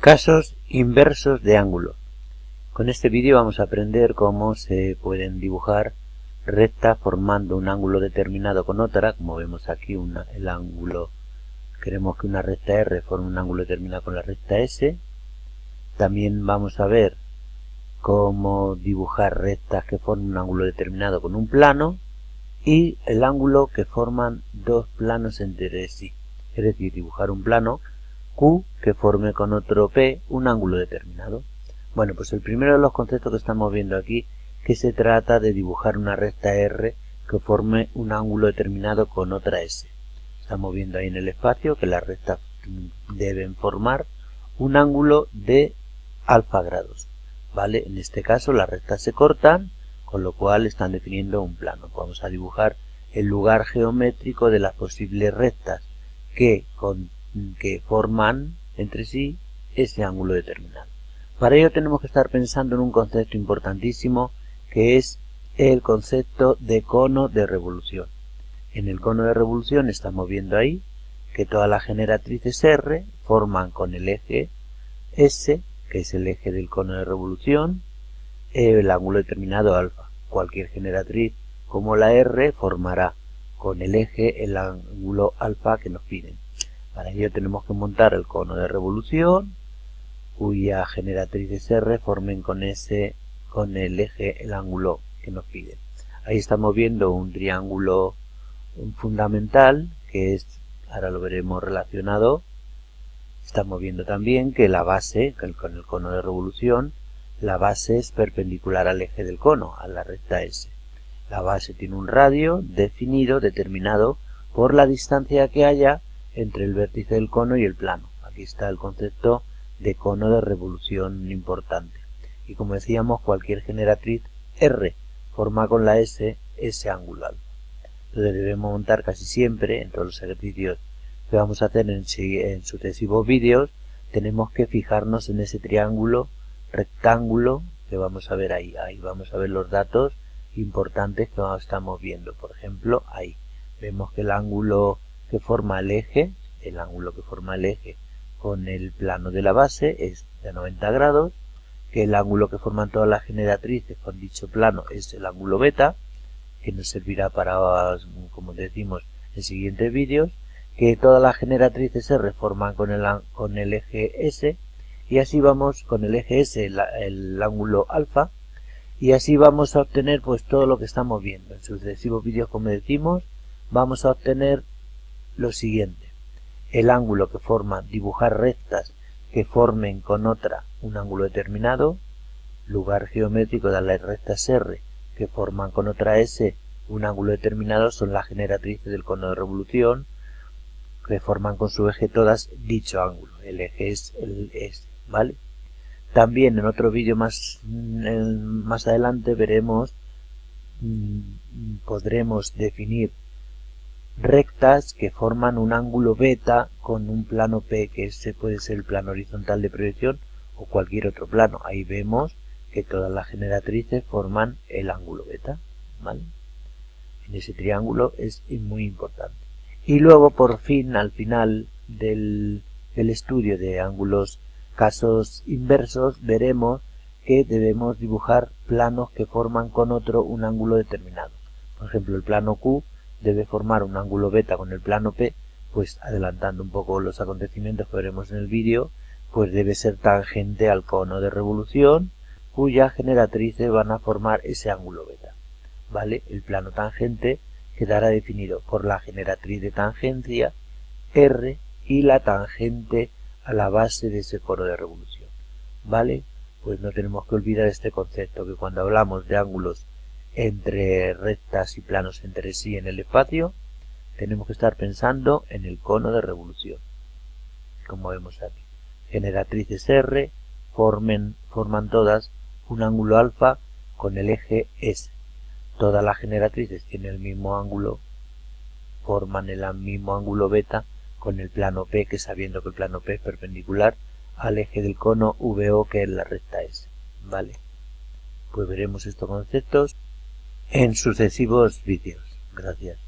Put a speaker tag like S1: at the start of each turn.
S1: Casos inversos de ángulos. Con este vídeo vamos a aprender cómo se pueden dibujar rectas formando un ángulo determinado con otra. Como vemos aquí, el ángulo, queremos que una recta R forme un ángulo determinado con la recta S. También vamos a ver cómo dibujar rectas que forman un ángulo determinado con un plano y el ángulo que forman dos planos entre sí. Es decir, dibujar un plano Q que forme con otro P un ángulo determinado. Bueno, pues el primero de los conceptos que estamos viendo aquí, que se trata de dibujar una recta R que forme un ángulo determinado con otra S. Estamos viendo ahí en el espacio que las rectas deben formar un ángulo de alfa grados, ¿vale? En este caso las rectas se cortan, con lo cual están definiendo un plano. Vamos a dibujar el lugar geométrico de las posibles rectas que forman entre sí ese ángulo determinado. Para ello tenemos que estar pensando en un concepto importantísimo, que es el concepto de cono de revolución. En el cono de revolución estamos viendo ahí que todas las generatrices R forman con el eje S, que es el eje del cono de revolución, el ángulo determinado alfa. Cualquier generatriz como la R formará con el eje el ángulo alfa que nos piden. Para ello tenemos que montar el cono de revolución, cuya generatrices R formen con el eje el ángulo que nos piden. Ahí estamos viendo un triángulo fundamental, que es, ahora lo veremos relacionado. Estamos viendo también que la base, con el cono de revolución, la base es perpendicular al eje del cono, a la recta S. La base tiene un radio definido, determinado por la distancia que haya entre el vértice del cono y el plano. Aquí está el concepto de cono de revolución importante. Y como decíamos, cualquier generatriz R forma con la S ese ángulo alfa. Entonces debemos montar casi siempre, en todos los ejercicios que vamos a hacer en sucesivos vídeos, tenemos que fijarnos en ese triángulo rectángulo que vamos a ver ahí. Ahí vamos a ver los datos importantes que estamos viendo. Por ejemplo, ahí vemos que el ángulo que forma el eje con el plano de la base es de 90 grados, que el ángulo que forman todas las generatrices con dicho plano es el ángulo beta, que nos servirá para, como decimos, en siguientes vídeos, que todas las generatrices R forman con el eje S, y así vamos con el eje S el ángulo alfa, y así vamos a obtener pues todo lo que estamos viendo. En sucesivos vídeos, como decimos, vamos a obtener lo siguiente: el ángulo que forma, dibujar rectas que formen con otra un ángulo determinado, lugar geométrico de las rectas R que forman con otra S un ángulo determinado, son las generatrices del cono de revolución, que forman con su eje todas dicho ángulo. El eje es el S, ¿vale? También en otro vídeo más adelante veremos, podremos definir rectas que forman un ángulo beta con un plano P, que ese puede ser el plano horizontal de proyección o cualquier otro plano. Ahí vemos que todas las generatrices forman el ángulo beta, ¿vale? En ese triángulo es muy importante. Y luego, por fin, al final del estudio de ángulos casos inversos, veremos que debemos dibujar planos que forman con otro un ángulo determinado. Por ejemplo, el plano Q debe formar un ángulo beta con el plano P, pues adelantando un poco los acontecimientos que veremos en el vídeo, pues debe ser tangente al cono de revolución, cuyas generatrices van a formar ese ángulo beta, ¿vale? El plano tangente quedará definido por la generatriz de tangencia R y la tangente a la base de ese cono de revolución, ¿vale? Pues no tenemos que olvidar este concepto, que cuando hablamos de ángulos entre rectas y planos entre sí en el espacio, tenemos que estar pensando en el cono de revolución. Como vemos aquí, generatrices R forman todas un ángulo alfa con el eje S. Todas las generatrices tienen el mismo ángulo, forman el mismo ángulo beta con el plano P, que sabiendo que el plano P es perpendicular al eje del cono VO, que es la recta S, ¿vale? Pues veremos estos conceptos en sucesivos vídeos. Gracias.